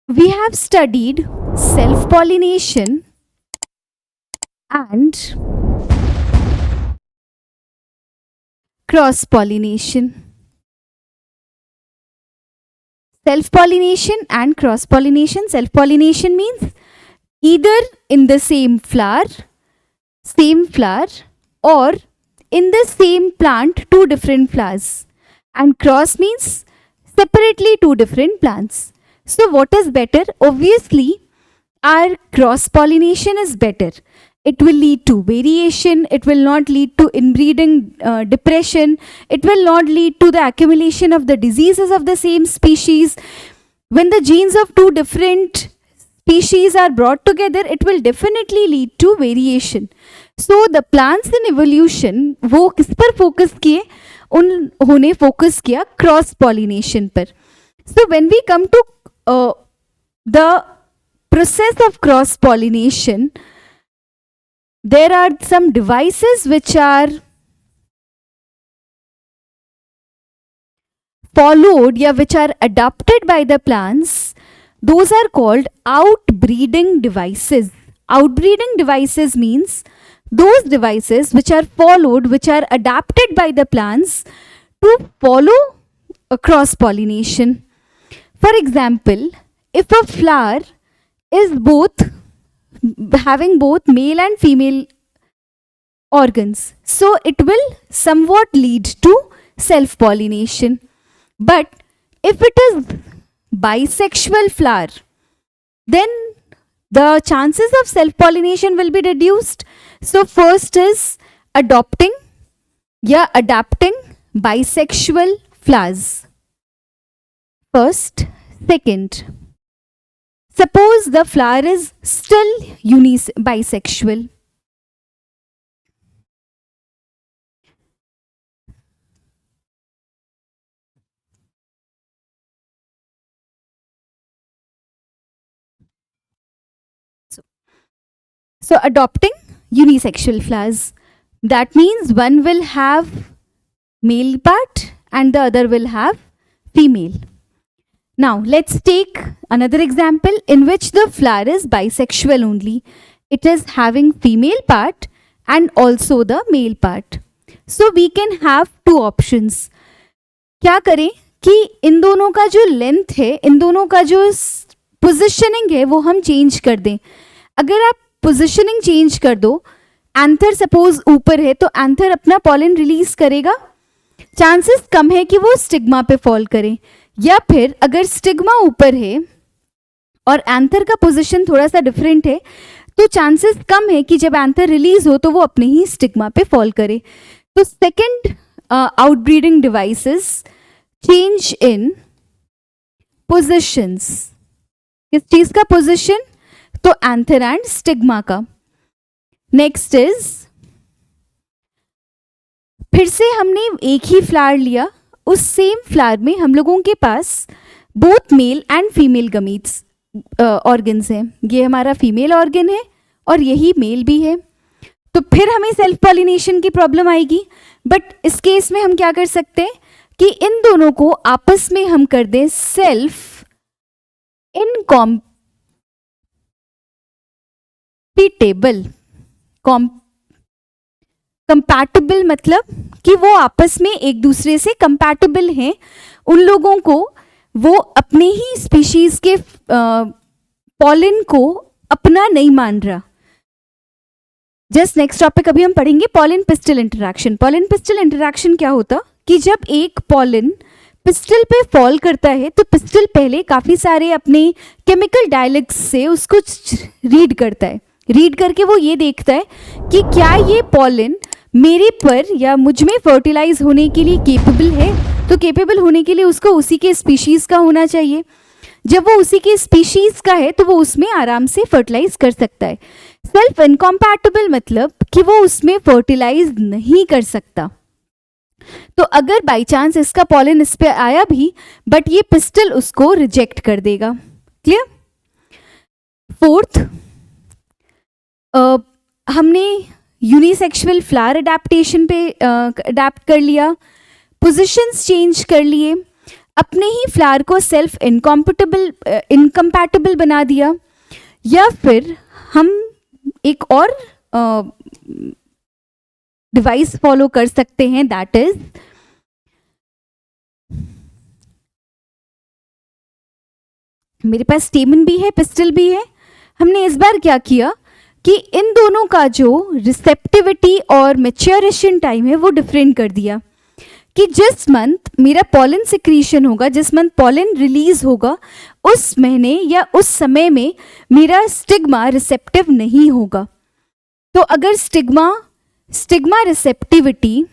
We have studied self-pollination and cross-pollination. Self-pollination and cross-pollination. Self-pollination means either in the same flower, or in the same plant, two different flowers. And cross means separately two different plants. So what is better? Obviously, our cross pollination is better. It will lead to variation, it will not lead to inbreeding depression, it will not lead to the accumulation of the diseases of the same species. When the genes of two different species are brought together, it will definitely lead to variation. So the plants in evolution, वो किस पर focus किए? उन्होंने focus किया cross pollination पर. So when we come to the process of cross pollination, there are some devices which are followed या which are adopted by the plants. Those are called outbreeding devices. Outbreeding devices means those devices which are followed, which are adapted by the plants to follow a cross pollination. For example, if a flower is having both male and female organs, so it will somewhat lead to self pollination. But if it is bisexual flower, then the chances of self pollination will be reduced. So first is adapting bisexual flowers. First. Second, suppose the flower is still bisexual. So adopting unisexual flowers. That means one will have male part and the other will have female. Now let's take another example in which the flower is bisexual only. It is having female part and also the male part. So we can have two options. क्या करें कि इन दोनों का जो length है, इन दोनों का जो पोजिशनिंग है वो हम चेंज कर दें. अगर आप पोजिशनिंग चेंज कर दो, एंथर सपोज ऊपर है तो एंथर अपना पॉलन रिलीज करेगा, चांसेस कम है कि वो स्टिग्मा पे फॉल करे. या फिर अगर स्टिग्मा ऊपर है और एंथर का पोजीशन थोड़ा सा डिफरेंट है तो चांसेस कम है कि जब एंथर रिलीज हो तो वो अपने ही स्टिग्मा पे फॉल करे. तो second outbreeding devices change in positions. किस चीज का पोजीशन? तो एंथर एंड स्टिग्मा का. नेक्स्ट इज, फिर से हमने एक ही फ्लावर लिया, उस सेम फ्लावर में हम लोगों के पास both male and female gametes organs हैं. ये हमारा फीमेल ऑर्गन है और यही मेल भी है. तो फिर हमें सेल्फ पॉलिनेशन की प्रॉब्लम आएगी. बट इस केस में हम क्या कर सकते हैं कि इन दोनों को आपस में हम कर दें सेल्फ इनकॉम्पिटेबल. कंपैटिबल मतलब कि वो आपस में एक दूसरे से कंपैटिबल हैं. उन लोगों को वो अपने ही स्पीशीज के पॉलन को अपना नहीं मान रहा. जस्ट नेक्स्ट टॉपिक अभी हम पढ़ेंगे pollen pistil interaction. Pollen pistil interaction क्या होता कि जब एक पॉलन पिस्टल पे फॉल करता है तो पिस्टल पहले काफ़ी सारे अपने केमिकल डायलेक्ट्स से उसको रीड करता है. रीड करके वो ये देखता है कि क्या ये पॉलन मेरे पर या मुझ में फर्टिलाइज होने के लिए केपेबल है. तो केपेबल होने के लिए उसको उसी के स्पीशीज़ का होना चाहिए. जब वो उसी के स्पीशीज़ का है तो वो उसमें आराम से फर्टिलाइज कर सकता है. सेल्फ इनकॉम्पैटिबल मतलब कि वो उसमें फर्टिलाइज नहीं कर सकता. तो अगर बाई चांस इसका पॉलन इस पे आया भी बट ये पिस्टल उसको रिजेक्ट कर देगा. क्लियर? फोर्थ, हमने यूनिसेक्सुअल फ्लावर अडेप्टेशन पे अडेप्ट कर लिया, पोजीशंस चेंज कर लिए. अपने ही फ्लावर को सेल्फ इनकम्पैटिबल बना दिया, या फिर हम एक और डिवाइस फॉलो कर सकते हैं, दैट इज मेरे पास स्टेमन भी है, पिस्टल भी है। हमने इस बार क्या किया कि इन दोनों का जो रिसेप्टिविटी और मैच्योरेशन टाइम है वो डिफरेंट कर दिया, कि जिस मंथ मेरा पॉलन सिक्रीशन होगा, जिस मंथ पॉलन रिलीज होगा, उस महीने या उस समय में मेरा स्टिग्मा रिसेप्टिव नहीं होगा। तो अगर stigma receptivity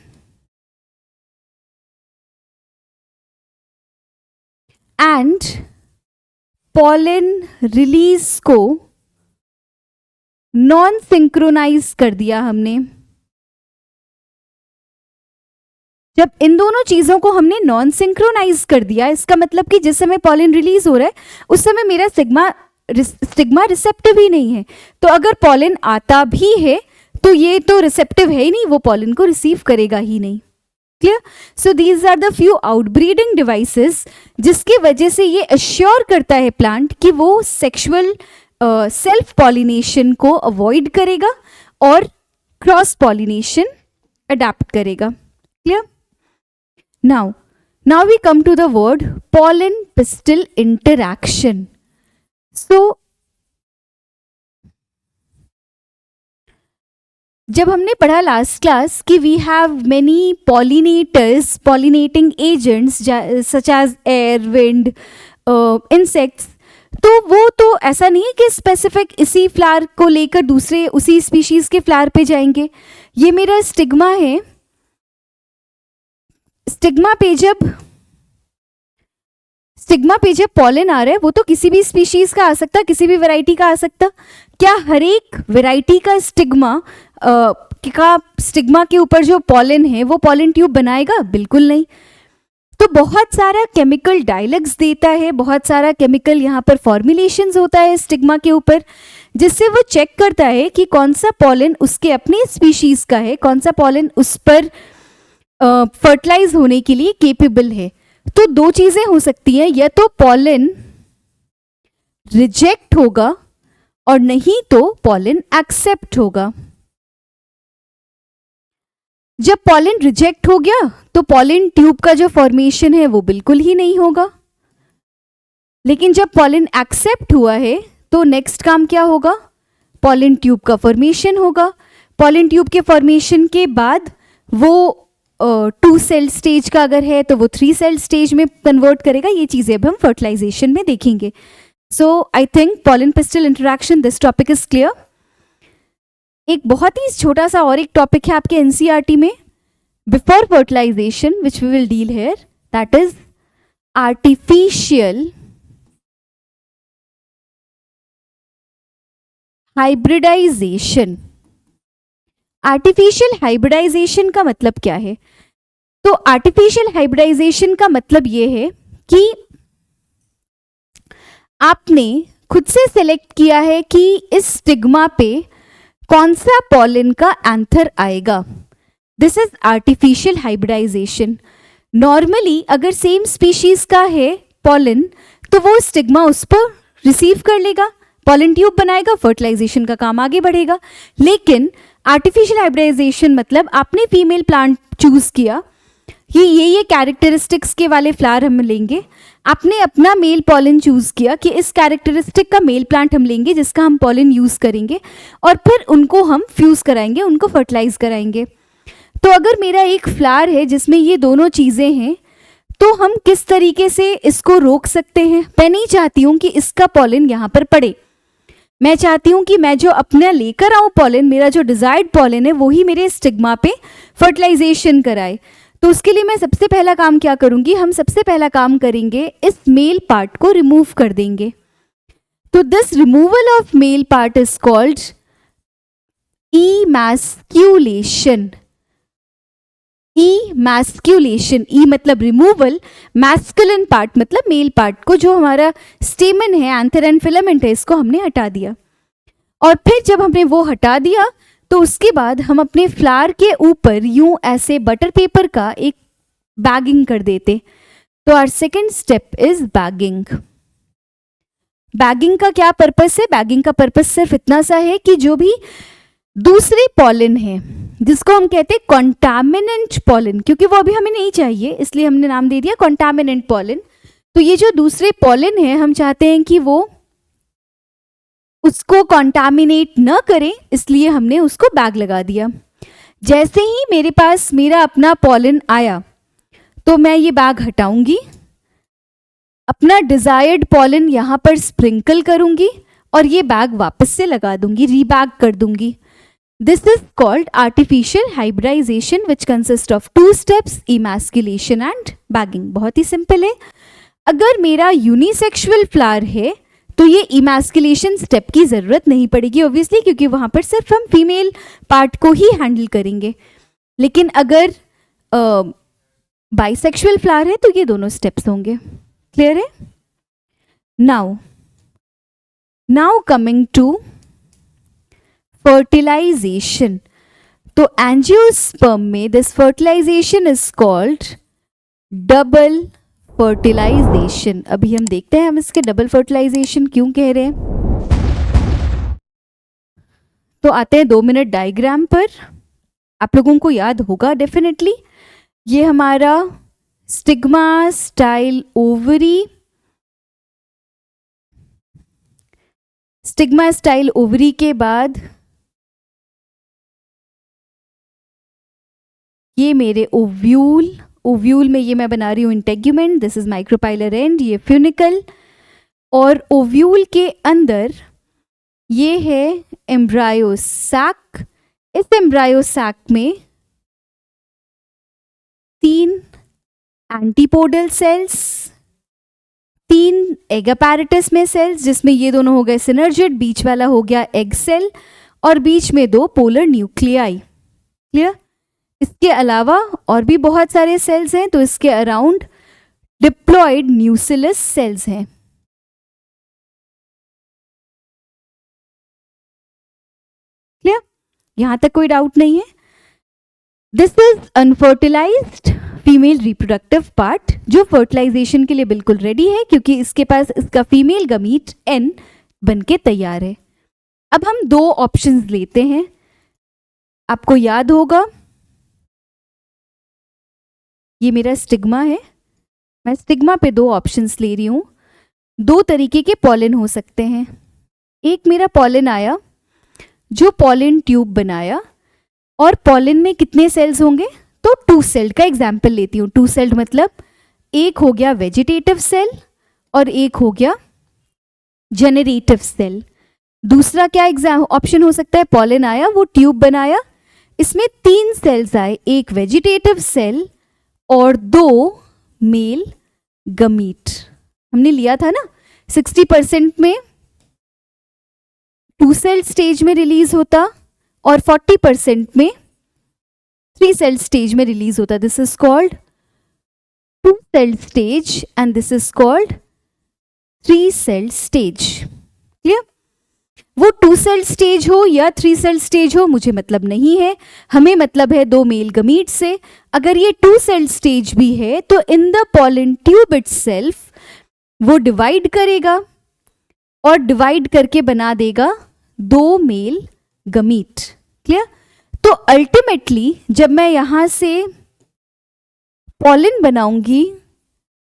and pollen release को नॉन सिंक्रोनाइज कर दिया हमने, जब इन दोनों चीजों को हमने नॉन सिंक्रोनाइज कर दिया, इसका मतलब कि जिस समय पॉलन रिलीज हो रहा है उस समय मेरा स्टिग्मा रिसेप्टिव ही नहीं है। तो अगर पॉलन आता भी है तो ये तो रिसेप्टिव है ही नहीं, वो पॉलन को रिसीव करेगा ही नहीं। Clear? So these are the few outbreeding devices जिसकी वजह से ये अश्योर करता है प्लांट कि वो सेक्सुअल सेल्फ पॉलिनेशन को अवॉइड करेगा और क्रॉस पॉलिनेशन अडैप्ट करेगा। Clear? now we come to the word pollen pistil interaction. So जब हमने पढ़ा लास्ट क्लास कि we have many pollinators, pollinating agents such as air, wind, insects, तो वो तो ऐसा नहीं है कि स्पेसिफिक इसी फ्लावर को लेकर दूसरे उसी स्पीशीज के फ्लावर पे जाएंगे। ये मेरा स्टिग्मा है, स्टिग्मा पे जब पॉलन आ रहा है वो तो किसी भी स्पीशीज का आ सकता, किसी भी वैरायटी का आ सकता। क्या हर एक वैरायटी का स्टिग्मा के ऊपर जो पॉलन है वो पॉलन ट्यूब बनाएगा? बिल्कुल नहीं। तो बहुत सारा केमिकल डायलग्स देता है, बहुत सारा केमिकल यहाँ पर फॉर्मुलेशंस होता है स्टिग्मा के ऊपर, जिससे वो चेक करता है कि कौन सा पॉलन उसके अपने स्पीशीज का है, कौन सा पॉलन उस पर फर्टिलाइज होने के लिए केपेबल है। तो दो चीजें हो सकती हैं, या तो पॉलन रिजेक्ट होगा और नहीं तो पॉलन एक्सेप्ट होगा। जब पॉलन रिजेक्ट हो गया तो पॉलन ट्यूब का जो फॉर्मेशन है वो बिल्कुल ही नहीं होगा, लेकिन जब पॉलन एक्सेप्ट हुआ है तो नेक्स्ट काम क्या होगा? पॉलन ट्यूब का फॉर्मेशन होगा। पॉलन ट्यूब के फॉर्मेशन के बाद वो 2 सेल स्टेज का अगर है तो वो 3 सेल स्टेज में कन्वर्ट करेगा। ये चीजें अब हम फर्टिलाइजेशन में देखेंगे। So I think pollen pistil interaction, this topic is clear. एक बहुत ही छोटा सा और एक टॉपिक है आपके एनसीईआरटी में before fertilization which we will deal here, that is artificial hybridization. Artificial hybridization का मतलब क्या है? तो आर्टिफिशियल हाइब्रिडाइजेशन का मतलब ये है कि आपने खुद से सिलेक्ट किया है कि इस स्टिग्मा पे कौन सा पॉलन का एंथर आएगा। This is artificial hybridization. Normally अगर सेम स्पीशीज का है पॉलन तो वो स्टिग्मा उस पर रिसीव कर लेगा, पॉलन ट्यूब बनाएगा, फर्टिलाइजेशन का काम आगे बढ़ेगा। लेकिन आर्टिफिशियल हाइब्रिडाइजेशन मतलब आपने फीमेल प्लांट चूज किया, ये कैरेक्टरिस्टिक्स के वाले फ्लावर हम लेंगे, आपने अपना मेल पॉलन चूज किया कि इस कैरेक्टरिस्टिक का मेल प्लांट हम लेंगे जिसका हम पॉलन यूज करेंगे, और फिर उनको हम फ्यूज कराएंगे, उनको फर्टिलाइज कराएंगे। तो अगर मेरा एक फ्लावर है जिसमें ये दोनों चीजें हैं तो हम किस तरीके से इसको रोक सकते हैं? मैं नहीं चाहती हूँ कि इसका पॉलन यहाँ पर पड़े, मैं चाहती हूँ कि मैं जो अपना लेकर आऊँ पॉलन, मेरा जो डिजायर्ड पॉलन है वही मेरे स्टिग्मा पे फर्टिलाइजेशन कराए। तो उसके लिए मैं सबसे पहला काम क्या करूँगी? हम सबसे पहला काम करेंगे इस मेल पार्ट को रिमूव कर देंगे। तो this removal of male part is called emasculation. Emasculation, E मतलब रिमूवल, मैस्कुलिन पार्ट मतलब मेल पार्ट को, जो हमारा स्टेमन है, एंथर एंड फिलामेंट है, इसको हमने हटा दिया। और फिर जब हमने वो हटा दिया तो उसके बाद हम अपने फ्लावर के ऊपर यूं ऐसे बटर पेपर का एक बैगिंग कर देते। तो our second step is bagging. Bagging का क्या पर्पस है? बैगिंग का पर्पस सिर्फ इतना सा है कि जो भी दूसरे पॉलन है, जिसको हम कहते हैं कॉन्टामिनेंट पॉलन, क्योंकि वो अभी हमें नहीं चाहिए इसलिए हमने नाम दे दिया कॉन्टामिनेंट पॉलन। तो ये जो दूसरे पॉलन है, हम चाहते हैं कि वो उसको कॉन्टामिनेट न करें, इसलिए हमने उसको बैग लगा दिया। जैसे ही मेरे पास मेरा अपना पॉलन आया तो मैं ये बैग हटाऊंगी, अपना डिजायर्ड पॉलन यहाँ पर स्प्रिंकल करूंगी और ये बैग वापस से लगा दूंगी, रीबैग कर दूंगी। This is called artificial hybridization which consist of 2 steps, emasculation and bagging. बहुत ही सिंपल है। अगर मेरा यूनिसेक्सुअल फ्लावर है तो ये इमैस्कुलेशन स्टेप की ज़रूरत नहीं पड़ेगी ऑब्वियसली, क्योंकि वहाँ पर सिर्फ हम फीमेल पार्ट को ही हैंडल करेंगे। लेकिन अगर बाइसेक्सुअल फ्लावर है तो ये दोनों स्टेप्स होंगे। क्लियर है? Now coming to fertilization. तो एंजियोस्पर्म में this fertilization is called double fertilization. अभी हम देखते हैं हम इसके डबल फर्टिलाइजेशन क्यों कह रहे हैं। तो आते हैं 2 मिनट डायग्राम पर। आप लोगों को याद होगा डेफिनेटली, ये हमारा stigma style ovary, stigma style ovary के बाद ये मेरे ओव्यूल, ओव्यूल में ये मैं बना रही हूँ integument, this is micropylar and, ये फ्यूनिकल, और ओव्यूल के अंदर ये है एम्ब्रायो सैक। इस एम्ब्रायो सैक में 3 एंटीपोडल सेल्स, 3 एग अपैरेटस में सेल्स, जिसमें ये दोनों हो गए सिनर्जिड, बीच वाला हो गया एग सेल, और बीच में 2 पोलर न्यूक्लियाई। क्लियर? इसके अलावा और भी बहुत सारे सेल्स हैं, तो इसके अराउंड डिप्लॉयड न्यूक्लियस सेल्स हैं। क्लियर? यहां तक कोई डाउट नहीं है। This is unfertilised female reproductive part, जो फर्टिलाइजेशन के लिए बिल्कुल रेडी है, क्योंकि इसके पास इसका फीमेल गमीट N बनके तैयार है। अब हम 2 ऑप्शंस लेते हैं। आपको याद होगा ये मेरा स्टिग्मा है, मैं स्टिग्मा पे 2 ऑप्शंस ले रही हूँ। 2 तरीके के पॉलन हो सकते हैं। एक मेरा पॉलन आया जो पॉलन ट्यूब बनाया, और पॉलन में कितने सेल्स होंगे? तो 2 सेल्ड का एग्जाम्पल लेती हूँ। 2 सेल्ड मतलब एक हो गया वेजिटेटिव सेल और एक हो गया जेनरेटिव सेल। दूसरा क्या ऑप्शन हो सकता है? पॉलन आया, वो ट्यूब बनाया, इसमें 3 सेल्स आए, एक वेजिटेटिव सेल और 2 मेल गमीट। हमने लिया था ना 60% में 2 सेल स्टेज में रिलीज होता और 40% में 3 सेल स्टेज में रिलीज होता। This is called 2 cell stage and this is called 3 cell stage. Clear? वो 2 सेल स्टेज हो या 3 सेल स्टेज हो मुझे मतलब नहीं है, हमें मतलब है 2 मेल गमीट से। अगर ये 2 सेल स्टेज भी है तो in the pollen tube itself वो डिवाइड करेगा और डिवाइड करके बना देगा 2 मेल गमीट। क्लियर? तो अल्टीमेटली जब मैं यहां से पॉलन बनाऊंगी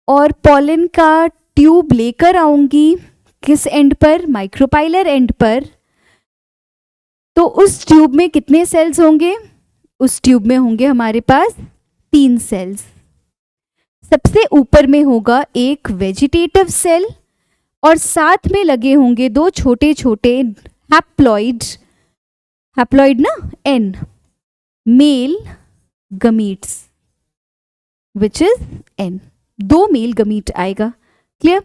और पॉलन का ट्यूब लेकर आऊंगी किस एंड पर? माइक्रोपाइलर एंड पर। तो उस ट्यूब में कितने सेल्स होंगे? उस ट्यूब में होंगे हमारे पास 3 सेल्स। सबसे ऊपर में होगा एक वेजिटेटिव सेल और साथ में लगे होंगे 2 छोटे छोटे हैप्लॉइड ना N mail gametes which is N। 2 male gamete आएगा। क्लियर?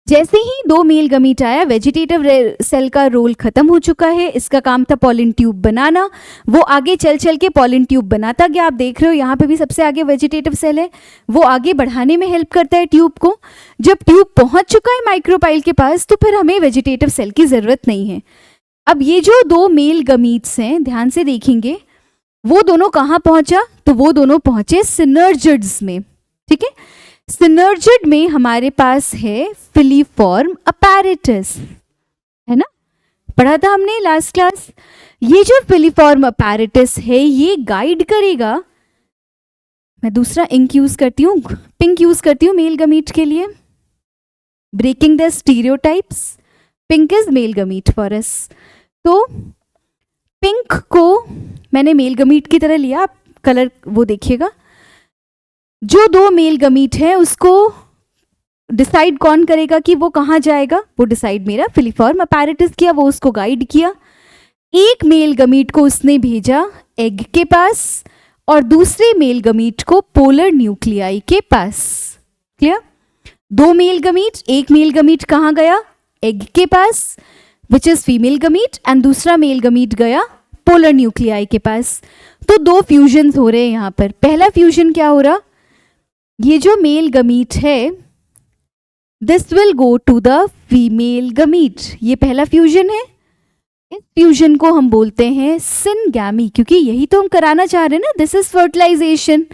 जैसे ही 2 मेल गमीट आया, वेजिटेटिव सेल का रोल खत्म हो चुका है, इसका काम था पॉलन ट्यूब बनाना। वो आगे चल चल के पॉलन ट्यूब बनाता गया। आप देख रहे हो यहाँ पे भी सबसे आगे वेजिटेटिव सेल है, वो आगे बढ़ाने में हेल्प करता है ट्यूब को। जब ट्यूब पहुंच चुका है माइक्रोपाइल के पास तो फिर हमें वेजिटेटिव सेल की जरूरत नहीं है। अब ये जो 2 मेल गमीट्स हैं, ध्यान से देखेंगे, वो दोनों कहाँ पहुंचा? तो वो दोनों पहुंचे सिनर्जिड्स में। ठीक है। सिनर्जिड में हमारे पास है फिलीफॉर्म अपैरेटस, है ना, पढ़ा था हमने लास्ट क्लास। ये जो फिलीफॉर्म अपैरेटस है ये गाइड करेगा, मैं दूसरा इंक यूज करती हूँ, पिंक यूज करती हूँ मेल गमीट के लिए, breaking the stereotypes, pink is male gamete for us. तो पिंक को मैंने मेल गमीट की तरह लिया, आप कलर वो देखिएगा। जो दो मेल गमीट है उसको डिसाइड कौन करेगा कि वो कहाँ जाएगा, वो डिसाइड मेरा फिलीफॉर्म अपैरेटस किया, वो उसको गाइड किया। एक मेल गमीट को उसने भेजा एग के पास और दूसरे मेल गमीट को पोलर न्यूक्लियाई के पास। क्लियर? दो मेल गमीट, एक मेल गमीट कहाँ गया, एग के पास which is female gamete, and दूसरा मेल गमीट गया पोलर न्यूक्लियाई के पास। तो दो फ्यूजन्स हो रहे हैं यहाँ पर। पहला फ्यूजन क्या हो रहा, ये जो मेल गमीट है this will go to the female gamete, ये पहला फ्यूजन है। इस फ्यूजन को हम बोलते हैं सिनगैमी, क्योंकि यही तो हम कराना चाह रहे हैं ना, दिस इज फर्टिलाइजेशन,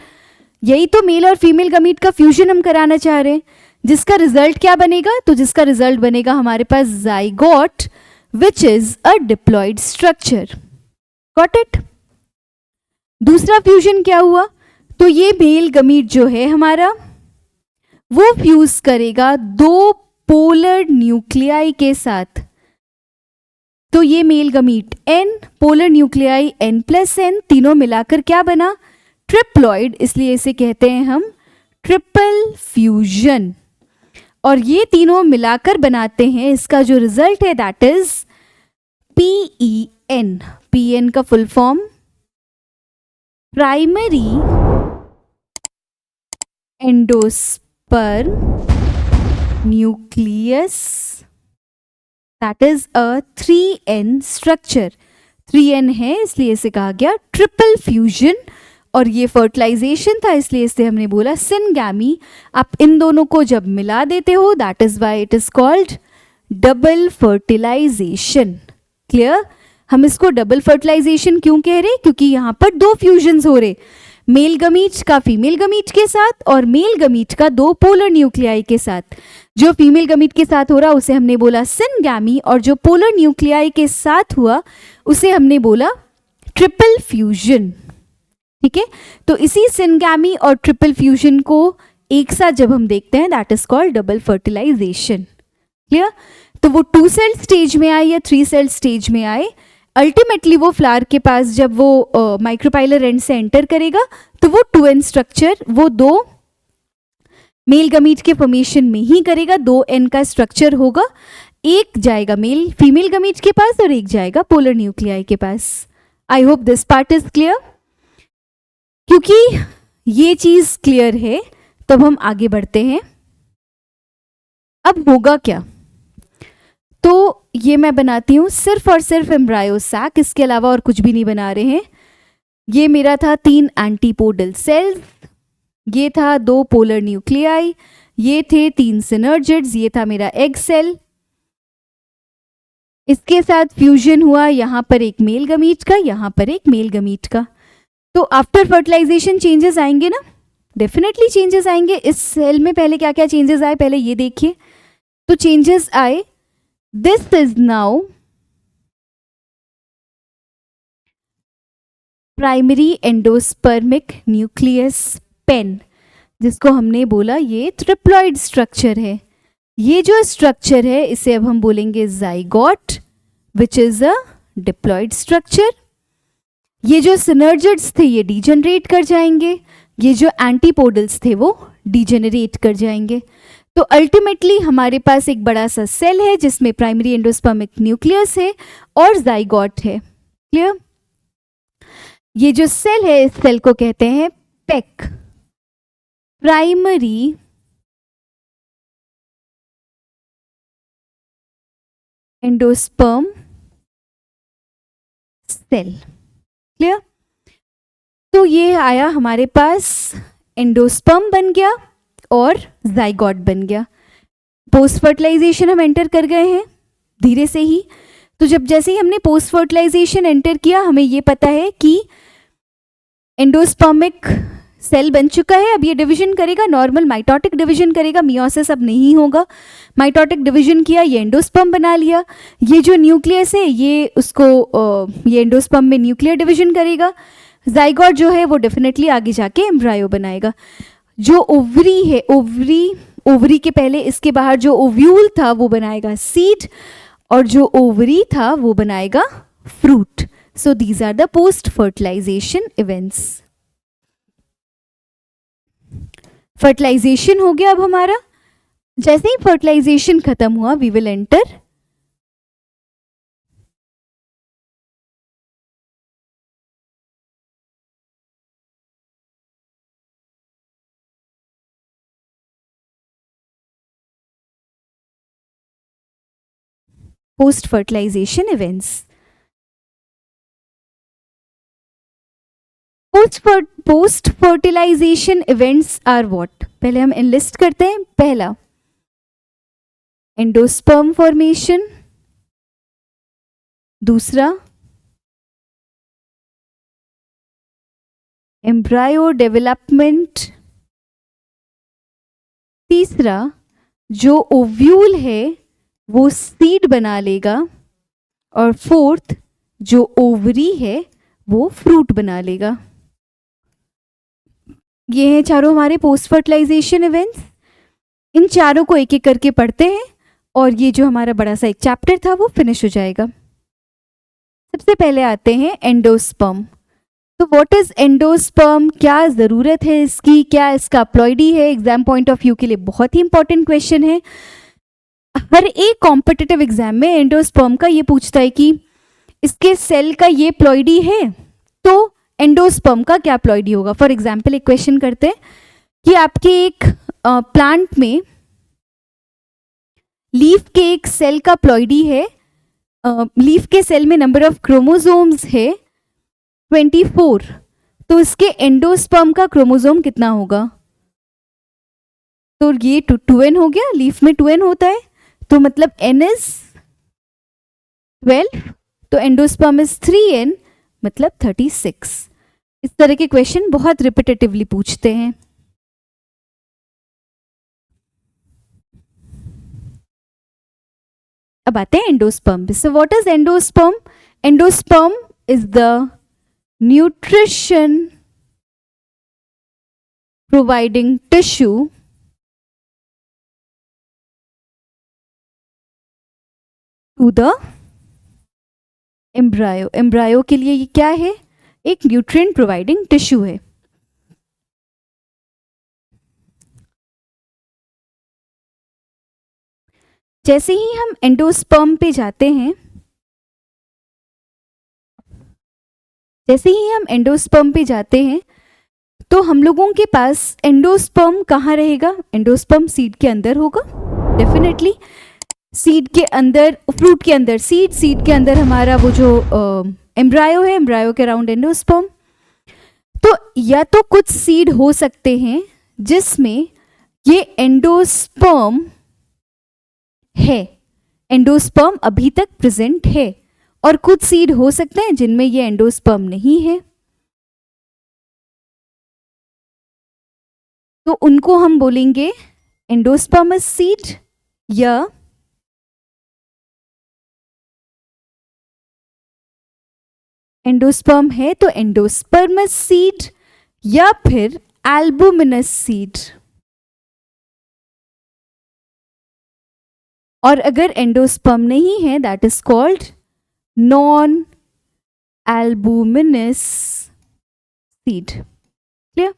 यही तो मेल और फीमेल गमीट का फ्यूजन हम कराना चाह रहे हैं। जिसका रिजल्ट क्या बनेगा, तो जिसका रिजल्ट बनेगा हमारे पास zygote which is a diploid structure. Got it? दूसरा फ्यूजन क्या हुआ, तो ये मेल गमीट जो है हमारा वो फ्यूज करेगा दो पोलर न्यूक्लियाई के साथ। तो ये male gamete N, polar nuclei N+N, तीनों मिलाकर क्या बना, ट्रिप्लॉइड, इसलिए इसे कहते हैं हम ट्रिपल फ्यूजन। और ये तीनों मिलाकर बनाते हैं, इसका जो रिजल्ट है दैट इज PEN। PEN का full form primary endosperm nucleus, that is a 3N structure. 3N है इसलिए इसे कहा गया ट्रिपल फ्यूजन, और ये फर्टिलाइजेशन था इसलिए इसे हमने बोला सिनगैमी। आप इन दोनों को जब मिला देते हो that is why it is called double fertilization. Clear? हम इसको डबल फर्टिलाइजेशन क्यों कह रहे, क्योंकि यहाँ पर दो फ्यूजन्स हो रहे, मेल गमीट का फीमेल गमीट के साथ और मेल गमीट का दो पोलर न्यूक्लियाई के साथ। जो फीमेल गमीट के साथ हो रहा उसे हमने बोला सिनगैमी, और जो पोलर न्यूक्लियाई के साथ हुआ उसे हमने बोला ट्रिपल फ्यूजन। ठीक है, तो इसी सिनगैमी और ट्रिपल फ्यूजन को एक साथ जब हम देखते हैं that is called double fertilization. Clear? तो वो 2 सेल स्टेज में आए या 3 सेल स्टेज में आए, अल्टीमेटली वो फ्लावर के पास जब वो माइक्रोपाइलर एंड से एंटर करेगा तो वो 2N स्ट्रक्चर, वो दो मेल गमीट के फॉर्मेशन में ही करेगा, 2N का स्ट्रक्चर होगा, एक जाएगा मेल फीमेल गमीट के पास और एक जाएगा पोलर न्यूक्लियाई के पास। I hope this part is clear. क्योंकि ये चीज क्लियर है तब हम आगे बढ़ते हैं। अब होगा क्या, तो ये मैं बनाती हूँ सिर्फ और सिर्फ एम्ब्रायो सैक, इसके अलावा और कुछ भी नहीं बना रहे हैं। ये मेरा था 3 एंटीपोडल सेल्स, ये था 2 पोलर न्यूक्लियाई, ये थे 3 सिनर्जिड्स, ये था मेरा एग सेल। इसके साथ फ्यूजन हुआ यहाँ पर एक मेल गमीट का, यहाँ पर एक मेल गमीट का। तो आफ्टर फर्टिलाइजेशन चेंजेस आएंगे ना, डेफिनेटली चेंजेस आएंगे। इस सेल में पहले क्या क्या चेंजेस आए पहले ये देखिए। तो चेंजेस आए, this is now primary endospermic nucleus PEN, जिसको हमने बोला ये ट्रिप्लॉइड स्ट्रक्चर है। ये जो स्ट्रक्चर है इसे अब हम बोलेंगे zygote which is a diploid structure. ये जो सिनर्जिड्स थे ये डीजनरेट कर जाएंगे, ये जो एंटीपोडल्स थे वो डीजनरेट कर जाएंगे। तो अल्टीमेटली हमारे पास एक बड़ा सा सेल है जिसमें प्राइमरी एंडोस्पर्मिक न्यूक्लियस है और जाइगोट है। क्लियर? ये जो सेल है इस सेल को कहते हैं PEC, primary endosperm cell. Clear? तो ये आया हमारे पास, एंडोस्पर्म बन गया और जाइगोट बन गया। पोस्ट फर्टिलाइजेशन हम एंटर कर गए हैं धीरे से ही। तो जब जैसे ही हमने पोस्ट फर्टिलाइजेशन एंटर किया हमें ये पता है कि एंडोस्पर्मिक सेल बन चुका है, अब ये डिवीजन करेगा, नॉर्मल माइटोटिक डिवीजन करेगा, मियोसिस अब नहीं होगा। माइटोटिक डिवीजन किया, ये एंडोस्पर्म बना लिया। ये जो न्यूक्लियस है ये उसको ये एंडोस्पर्म में न्यूक्लियर डिवीजन करेगा। जाइगोट जो है वो डेफिनेटली आगे जाके एम्ब्रायो बनाएगा। जो ओवरी है, ओवरी के पहले इसके बाहर जो ओव्यूल था वो बनाएगा सीड, और जो ओवरी था वो बनाएगा fruit. So these are the post fertilization events. Fertilization हो गया अब हमारा। जैसे ही फर्टिलाइजेशन खत्म हुआ we will enter post fertilization events. Post fertilization events are what? पहले हम एनलिस्ट करते हैं। पहला एंडोस्पर्म फॉर्मेशन, दूसरा एम्ब्रायो डेवलपमेंट, तीसरा जो ओव्यूल है वो सीड बना लेगा, और फोर्थ जो ओवरी है वो फ्रूट बना लेगा। ये हैं चारों हमारे पोस्ट फर्टिलाइजेशन इवेंट्स। इन चारों को एक एक करके पढ़ते हैं और ये जो हमारा बड़ा सा एक चैप्टर था वो फिनिश हो जाएगा। सबसे पहले आते हैं एंडोस्पर्म। तो व्हाट इज एंडोस्पर्म, क्या ज़रूरत है इसकी, क्या इसका प्लॉइडी है? एग्जाम पॉइंट ऑफ व्यू के लिए बहुत ही इंपॉर्टेंट क्वेश्चन है। हर एक कॉम्पिटिटिव एग्जाम में एंडोस्पर्म का ये पूछता है कि इसके सेल का ये प्लॉइडी है, तो एंडोस्पर्म का क्या प्लॉइडी होगा। फॉर एग्जाम्पल एक क्वेश्चन करते हैं कि आपके एक प्लांट में लीफ के एक सेल का प्लॉइडी है, लीफ के सेल में नंबर ऑफ क्रोमोसोम्स है 24, तो इसके एंडोस्पर्म का क्रोमोसोम कितना होगा? तो ये 2n हो गया, लीफ में 2n होता है, तो मतलब n इज 12, तो एंडोस्पर्म इज 3n, मतलब 36। इस तरह के क्वेश्चन बहुत रिपीटेटिवली पूछते हैं। अब आते हैं endosperm. So what is endosperm? Endosperm is the nutrition providing tissue to the embryo. Embryo के लिए ये क्या है? एक न्यूट्रिएंट प्रोवाइडिंग टिश्यू है। जैसे ही हम एंडोस्पर्म पे जाते हैं, तो हम लोगों के पास एंडोस्पर्म कहाँ रहेगा? एंडोस्पर्म सीड के अंदर होगा डेफिनेटली। सीड के अंदर, फ्रूट के अंदर सीड, सीड के अंदर हमारा वो जो एम्ब्रायो है, एम्ब्रायो के अराउंड एंडोस्पर्म। तो या तो कुछ सीड हो सकते हैं जिसमें ये एंडोस्पर्म है, एंडोस्पर्म अभी तक प्रेजेंट है, और कुछ सीड हो सकते हैं जिनमें ये एंडोस्पर्म नहीं है, तो उनको हम बोलेंगे एंडोस्पर्मस सीड, या एंडोस्पर्म है तो एंडोस्पर्मस सीड, या फिर एल्बुमिनस सीड। और अगर एंडोस्पर्म नहीं है that is called non albuminous seed. Clear?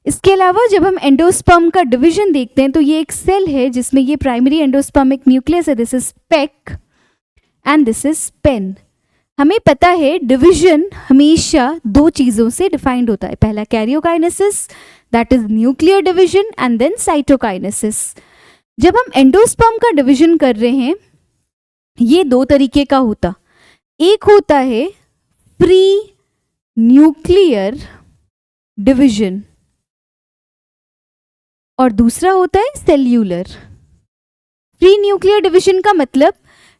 इसके अलावा जब हम एंडोस्पर्म का डिवीजन देखते हैं तो ये एक सेल है जिसमें ये प्राइमरी एंडोस्पर्मिक न्यूक्लियस है, this is PEC and this is PEN. हमें पता है डिवीजन हमेशा दो चीज़ों से डिफाइंड होता है, पहला karyokinesis that is nuclear division, and then cytokinesis. जब हम एंडोस्पर्म का डिवीजन कर रहे हैं ये दो तरीके का होता, एक होता है प्री न्यूक्लियर डिवीजन और दूसरा होता है सेल्यूलर। प्री न्यूक्लियर डिवीजन का मतलब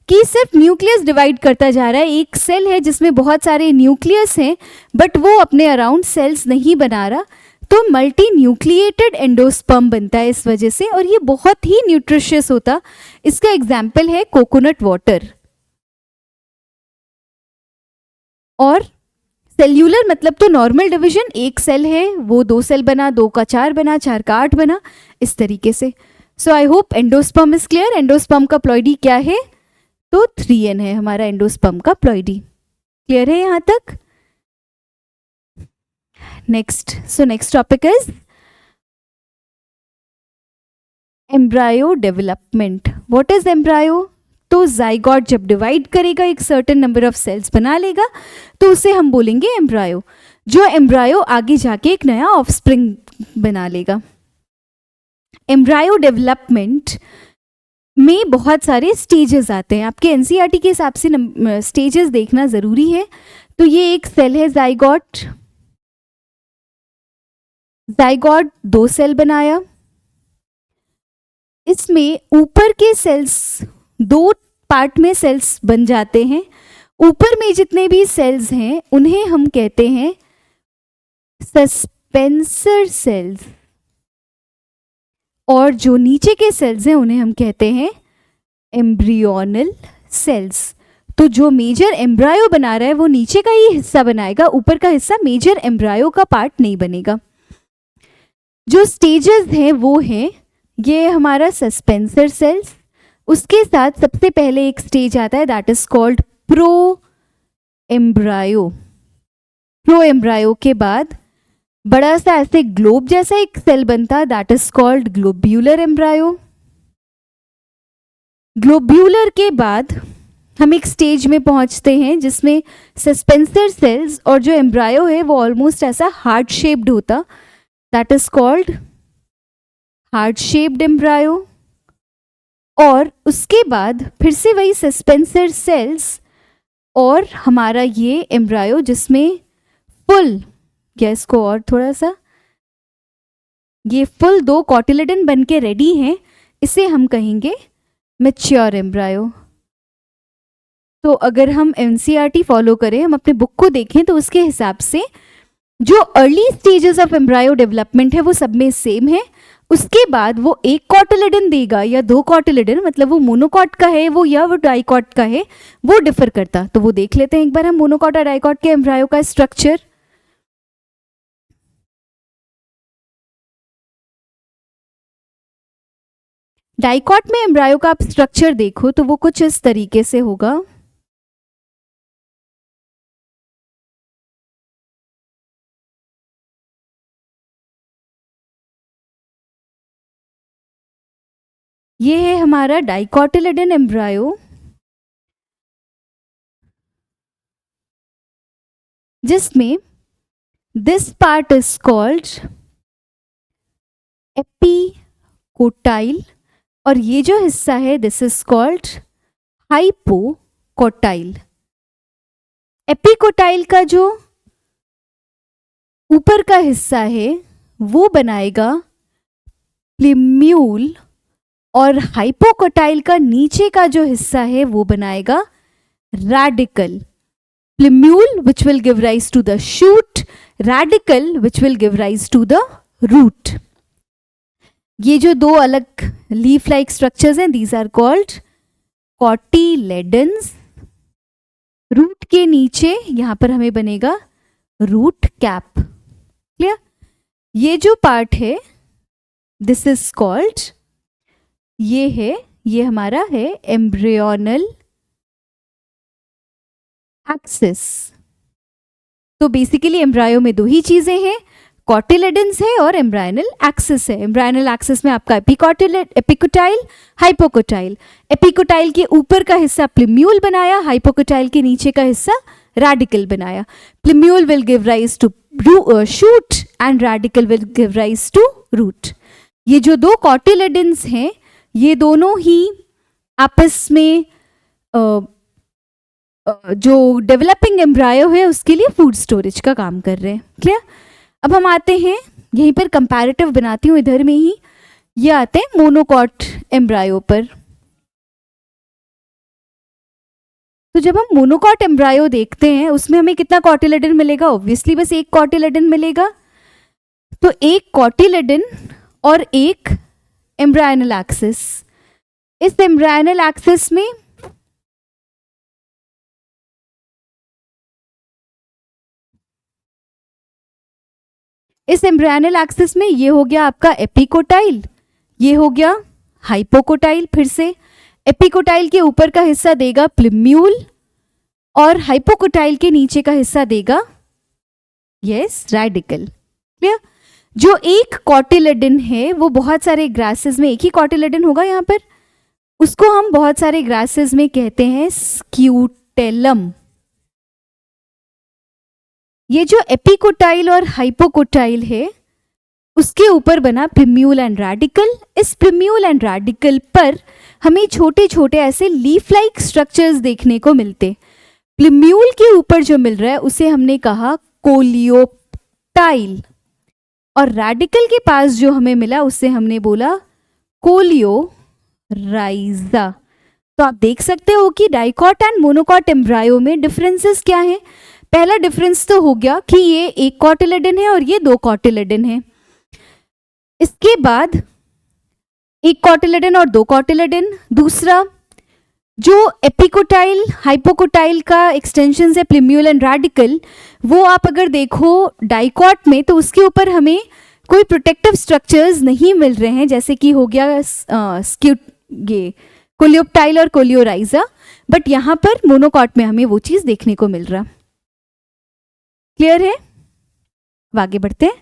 कि सिर्फ न्यूक्लियस डिवाइड करता जा रहा है, एक सेल है जिसमें बहुत सारे न्यूक्लियस हैं बट वो अपने अराउंड सेल्स नहीं बना रहा, तो मल्टी न्यूक्लिएटेड एंडोस्पर्म बनता है इस वजह से, और ये बहुत ही न्यूट्रिशियस होता। इसका एग्जाम्पल है कोकोनट वाटर। और सेल्यूलर मतलब तो नॉर्मल डिवीजन, एक सेल है वो 2 सेल बना, 2 का 4 बना, 4 का 8 बना, इस तरीके से। So I hope endosperm is clear. Endosperm का प्लॉइडी क्या है? तो 3n है हमारा एंडोस्पर्म का प्लॉइडी। क्लियर है यहाँ तक? Next, so next topic is embryo development. What is embryo? तो जाइगोट जब डिवाइड करेगा, एक सर्टेन नंबर ऑफ सेल्स बना लेगा, तो उसे हम बोलेंगे एम्ब्रायो। जो एम्ब्रायो आगे जाके एक नया ऑफस्प्रिंग बना लेगा। एम्ब्रायो डेवलपमेंट में बहुत सारे स्टेजेस आते हैं। आपके एनसीईआरटी के हिसाब से स्टेजेस देखना ज़रूरी है। तो ये एक सेल है जाइगोट। जाइगोट 2 सेल बनाया। इसमें ऊपर के सेल्स 2 पार्ट में सेल्स बन जाते हैं। ऊपर में जितने भी सेल्स हैं उन्हें हम कहते हैं सस्पेंसर सेल्स, और जो नीचे के सेल्स हैं उन्हें हम कहते हैं एम्ब्रियोनल सेल्स। तो जो मेजर एम्ब्रायो बना रहा है वो नीचे का ही हिस्सा बनाएगा, ऊपर का हिस्सा मेजर एम्ब्रायो का पार्ट नहीं बनेगा। जो स्टेजेस हैं वो हैं, ये हमारा सस्पेंसर सेल्स, उसके साथ सबसे पहले एक स्टेज आता है that is called pro embryo. Pro embryo के बाद बड़ा सा ऐसे ग्लोब जैसा एक सेल बनता है that is called globular embryo. Globular के बाद हम एक स्टेज में पहुंचते हैं जिसमें सस्पेंसर सेल्स और जो एम्ब्रायो है वो ऑलमोस्ट ऐसा हार्ट शेप्ड होता, that is called heart shaped embryo. और उसके बाद फिर से वही सस्पेंसर सेल्स और हमारा ये एम्ब्रायो जिसमें फुल, गैस को और थोड़ा सा, ये फुल 2 कॉटिलेडन बन के रेडी हैं, इसे हम कहेंगे मैच्योर एम्ब्रायो। तो अगर हम एनसीईआरटी फॉलो करें, हम अपने बुक को देखें, तो उसके हिसाब से जो early stages of embryo development है वो सब में सेम है। उसके बाद वो 1 कॉटिलेडन देगा या 2 कॉटिलेडन, मतलब वो मोनोकॉट का है वो या वो डाइकॉट का है, वो डिफर करता। तो वो देख लेते हैं एक बार हम मोनोकॉट और डाइकॉट के एम्ब्रायो का स्ट्रक्चर। डाइकॉट में एम्ब्रायो का आप स्ट्रक्चर देखो तो वो कुछ इस तरीके से होगा। ये है हमारा डाइकॉटिलेडन एम्ब्रायो, जिसमें this part is called epicotyl और ये जो हिस्सा है this is called hypocotyl. Epicotyl का जो ऊपर का हिस्सा है वो बनाएगा प्लिम्यूल, और हाइपोकोटाइल का नीचे का जो हिस्सा है वो बनाएगा radicle. Plumule which will give rise to the shoot, radicle which will give rise to the root. ये जो 2 अलग लीफ लाइक स्ट्रक्चर्स हैं these are called cotyledons. Root के नीचे यहां पर हमें बनेगा रूट कैप। क्लियर? ये जो पार्ट है दिस इज कॉल्ड, ये है, ये हमारा है एम्ब्रियोनल एक्सिस। तो बेसिकली एम्ब्रायो में 2 ही चीजें हैं, कॉटिलेडन्स है और एम्ब्रायनल एक्सिस है। एम्ब्रायनल एक्सिस में आपका एपिकोटाइल, हाइपोकोटाइल। एपिकोटाइल के ऊपर का हिस्सा प्लिम्यूल बनाया, हाइपोकोटाइल के नीचे का हिस्सा रैडिकल बनाया। Plumule will give rise to shoot and radicle will give rise to root. ये जो 2 कॉटिलेडन्स हैं ये दोनों ही आपस में जो डेवलपिंग एम्ब्रायो है उसके लिए फूड स्टोरेज का काम कर रहे हैं। क्लियर? अब हम आते हैं यहीं पर कंपैरेटिव बनाती हूँ इधर में ही, ये आते हैं मोनोकॉट एम्ब्रायो पर। तो जब हम मोनोकॉट एम्ब्रायो देखते हैं उसमें हमें कितना कॉटिलेडन मिलेगा? ऑब्वियसली बस 1 कॉटिलेडन मिलेगा। तो एक कॉटिलेडन और एक एम्ब्रायनल एक्सिस। इस एम्ब्रायनल एक्सिस में ये हो गया आपका एपिकोटाइल, ये हो गया हाइपोकोटाइल। फिर से एपिकोटाइल के ऊपर का हिस्सा देगा प्लिम्यूल और हाइपोकोटाइल के नीचे का हिस्सा देगा रेडिकल। क्लियर? जो एक कॉटिलेडन है वो बहुत सारे ग्रासेस में, एक ही कॉटिलेडन होगा यहाँ पर, उसको हम बहुत सारे ग्रासेस में कहते हैं स्क्यूटेलम। ये जो एपिकोटाइल और हाइपोकोटाइल है उसके ऊपर बना प्रिम्यूल एंड रेडिकल। इस प्रिम्यूल एंड रेडिकल पर हमें छोटे छोटे ऐसे लीफ लाइक स्ट्रक्चर्स देखने को मिलते। प्लिम्यूल के ऊपर जो मिल रहा है उसे हमने कहा कोलियोप्टाइल, और रेडिकल के पास जो हमें मिला उससे हमने बोला कोलियोराइजा। तो आप देख सकते हो कि डाइकॉट एंड मोनोकॉट एम्ब्रायो में डिफरेंसेस क्या हैं। पहला डिफरेंस तो हो गया कि ये एक कॉटिलेडन है और ये दो कॉटिलेडन है। इसके बाद एक कॉटिलेडन और दो कॉटिलेडन। दूसरा, जो एपिकोटाइल हाइपोकोटाइल का एक्सटेंशन है प्लिम्यूल एंड रेडिकल, वो आप अगर देखो डाइकॉट में तो उसके ऊपर हमें कोई प्रोटेक्टिव स्ट्रक्चर्स नहीं मिल रहे हैं, जैसे कि हो गया ये कोलियोप्टाइल और कोलियोराइजा, बट यहाँ पर मोनोकॉट में हमें वो चीज़ देखने को मिल रहा। क्लियर है? आगे बढ़ते हैं।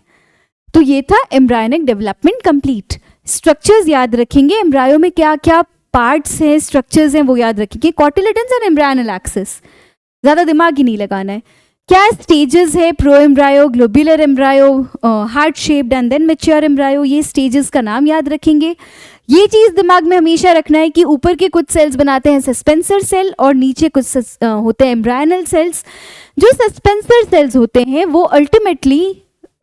तो ये था एम्ब्रायोनिक डेवलपमेंट कंप्लीट। स्ट्रक्चर्स याद रखेंगे, एम्ब्रायो में क्या क्या पार्ट्स हैं, स्ट्रक्चर्स हैं, वो याद रखेंगे। कॉटिलेडन्स और एम्ब्रायनल एक्सिस, ज़्यादा दिमाग ही नहीं लगाना है। क्या स्टेजेस है? Pro embryo, globular embryo, heart shaped and then mature embryo. ये स्टेजेस का नाम याद रखेंगे। ये चीज़ दिमाग में हमेशा रखना है कि ऊपर के कुछ सेल्स बनाते हैं सस्पेंसर सेल और नीचे कुछ होते हैं एम्ब्रायनल सेल्स। जो सस्पेंसर सेल्स होते हैं वो अल्टीमेटली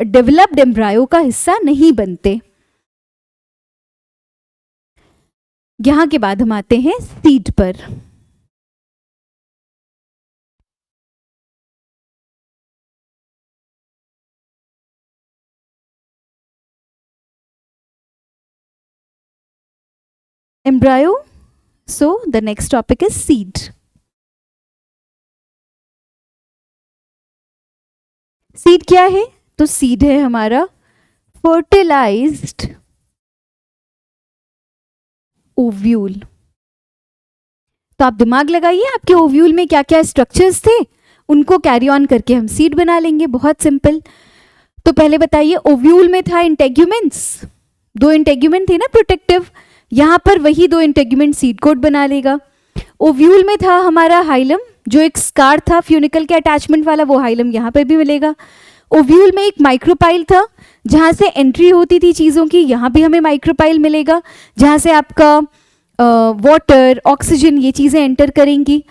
डेवलप्ड एम्ब्रायो का हिस्सा नहीं बनते। यहां के बाद हम आते हैं सीड पर। Embryo, so the next topic is seed. Seed क्या है? तो सीड है हमारा फर्टिलाइज्ड ओव्यूल। तो आप दिमाग लगाइए, आपके ओव्यूल में क्या क्या स्ट्रक्चर्स थे, उनको कैरी ऑन करके हम सीड बना लेंगे। बहुत सिंपल। तो पहले बताइए, ओव्यूल में था इंटेग्यूमेंट्स, दो इंटेग्यूमेंट थे ना प्रोटेक्टिव, यहां पर वही दो इंटेग्यूमेंट सीड कोट बना लेगा। ओव्यूल में था हमारा हाइलम, जो एक स्कार था फ्यूनिकल के अटैचमेंट वाला, वो हाइलम यहां पर भी मिलेगा। ओव्यूल में एक माइक्रोपाइल था जहां से एंट्री होती थी चीज़ों की, यहाँ भी हमें माइक्रोपाइल मिलेगा जहां से आपका वाटर, ऑक्सीजन, ये चीज़ें एंटर करेंगी।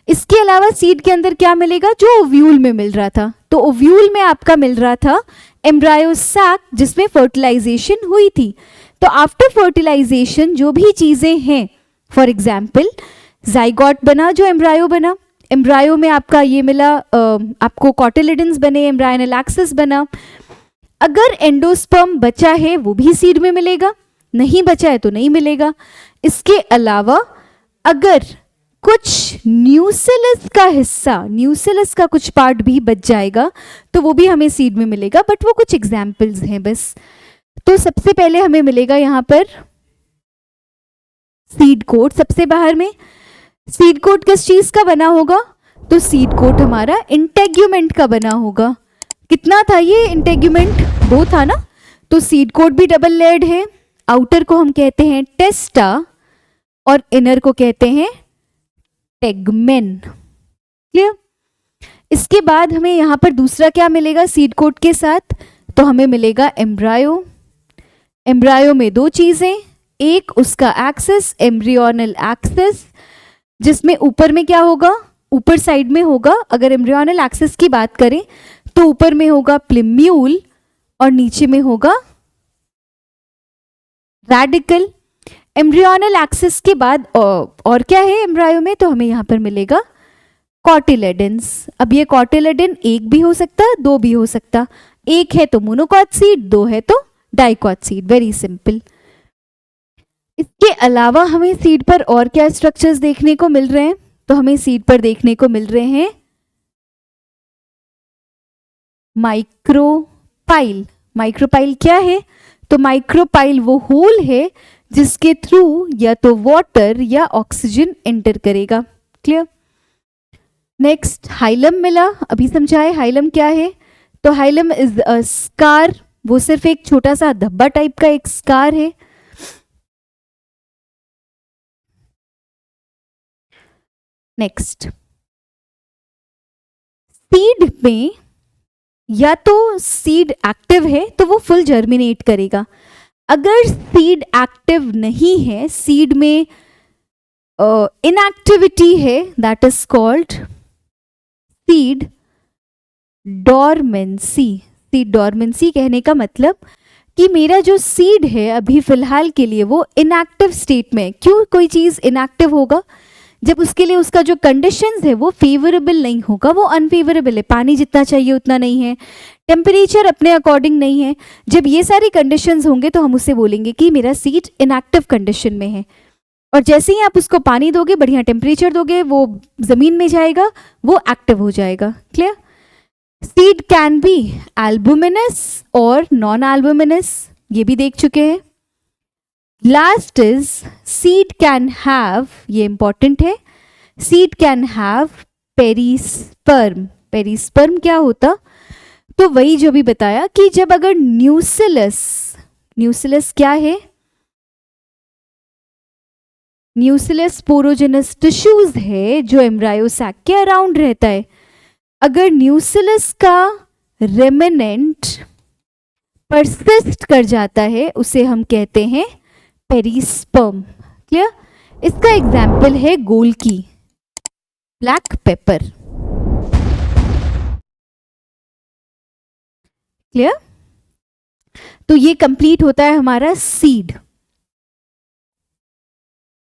इसके अलावा सीड के अंदर क्या मिलेगा? जो ओव्यूल में मिल रहा था। तो ओव्यूल में आपका मिल रहा था एम्ब्रायो सैक, जिसमें फर्टिलाइजेशन हुई थी। तो आफ्टर फर्टिलाइजेशन जो भी चीज़ें हैं, फॉर एग्जाम्पल जाइगोट बना, जो एम्ब्रायो बना, एम्ब्रायो में आपका ये मिला, आपको कॉटिलिडन्स बने, एम्ब्रायनल एक्सिस बना। अगर एंडोस्पर्म बचा है वो भी सीड में मिलेगा, नहीं बचा है तो नहीं मिलेगा। इसके अलावा अगर कुछ न्यूसिलस का हिस्सा, न्यूसिलस का कुछ पार्ट भी बच जाएगा तो वो भी हमें सीड में मिलेगा, बट वो कुछ एग्जाम्पल्स हैं बस। तो सबसे पहले हमें मिलेगा यहाँ पर सीड कोट। सबसे बाहर में सीड कोट किस चीज का बना होगा? तो सीड कोट हमारा इंटेग्यूमेंट का बना होगा। कितना था ये इंटेग्यूमेंट? दो था ना। तो सीड कोट भी डबल लेयर्ड है। आउटर को हम कहते हैं टेस्टा और इनर को कहते हैं टेगमेन। क्लियर? इसके बाद हमें यहाँ पर दूसरा क्या मिलेगा सीड कोट के साथ? तो हमें मिलेगा एम्ब्रायो। एम्ब्रायो में दो चीजें, एक उसका एक्सिस, एम्ब्रियोनल एक्सिस, जिसमें ऊपर में क्या होगा? ऊपर साइड में होगा, अगर एम्ब्रियोनल एक्सिस की बात करें तो ऊपर में होगा प्लिम्यूल और नीचे में होगा रेडिकल। एम्ब्रियोनल एक्सिस के बाद और क्या है एम्ब्रायो में? तो हमें यहाँ पर मिलेगा कॉटिलेडन्स। अब ये कॉटिलेडन एक भी हो सकता, दो भी हो सकता। एक है तो मोनोकॉट सीड, दो है तो डाइकॉट सीड, वेरी सिंपल। इसके अलावा हमें सीड पर और क्या स्ट्रक्चर्स देखने को मिल रहे हैं? तो हमें सीड पर देखने को मिल रहे हैं माइक्रोपाइल। माइक्रोपाइल क्या है? तो माइक्रोपाइल वो होल है जिसके थ्रू या तो वाटर या ऑक्सीजन एंटर करेगा। क्लियर? नेक्स्ट हाइलम मिला, अभी समझाए हाइलम क्या है। तो हाइलम इज अ स्कार, वो सिर्फ एक छोटा सा धब्बा टाइप का एक स्कार है। नेक्स्ट, सीड में या तो सीड एक्टिव है तो वो फुल जर्मिनेट करेगा, अगर सीड एक्टिव नहीं है, सीड में इनएक्टिविटी है, that is called seed dormancy. Seed dormancy कहने का मतलब कि मेरा जो सीड है अभी फिलहाल के लिए वो इनएक्टिव स्टेट में। क्यों कोई चीज़ इनएक्टिव होगा? जब उसके लिए उसका जो कंडीशंस है वो फेवरेबल नहीं होगा, वो अनफेवरेबल है, पानी जितना चाहिए उतना नहीं है, टेम्परेचर अपने अकॉर्डिंग नहीं है। जब ये सारी कंडीशंस होंगे तो हम उसे बोलेंगे कि मेरा सीड इनएक्टिव कंडीशन में है। और जैसे ही आप उसको पानी दोगे, बढ़िया टेम्परेचर दोगे, वो ज़मीन में जाएगा, वो एक्टिव हो जाएगा। Clear? Seed can be albuminous और नॉन एल्बुमिनस, ये भी देख चुके हैं। Last is seed can have, ये इंपॉर्टेंट है, seed can have perisperm. Perisperm क्या होता? तो वही जो भी बताया कि जब अगर न्यूसिलस, न्यूसिलस क्या है? न्यूसिलस स्पोरोजेनस टिश्यूज है जो एम्ब्रायो सैक के अराउंड रहता है। अगर न्यूसिलस का रेमिनेंट परसिस्ट कर जाता है उसे हम कहते हैं पेरिस्पर्म। क्लियर? इसका एग्जाम्पल है गोलकी, ब्लैक पेपर। क्लियर? तो ये कंप्लीट होता है हमारा सीड।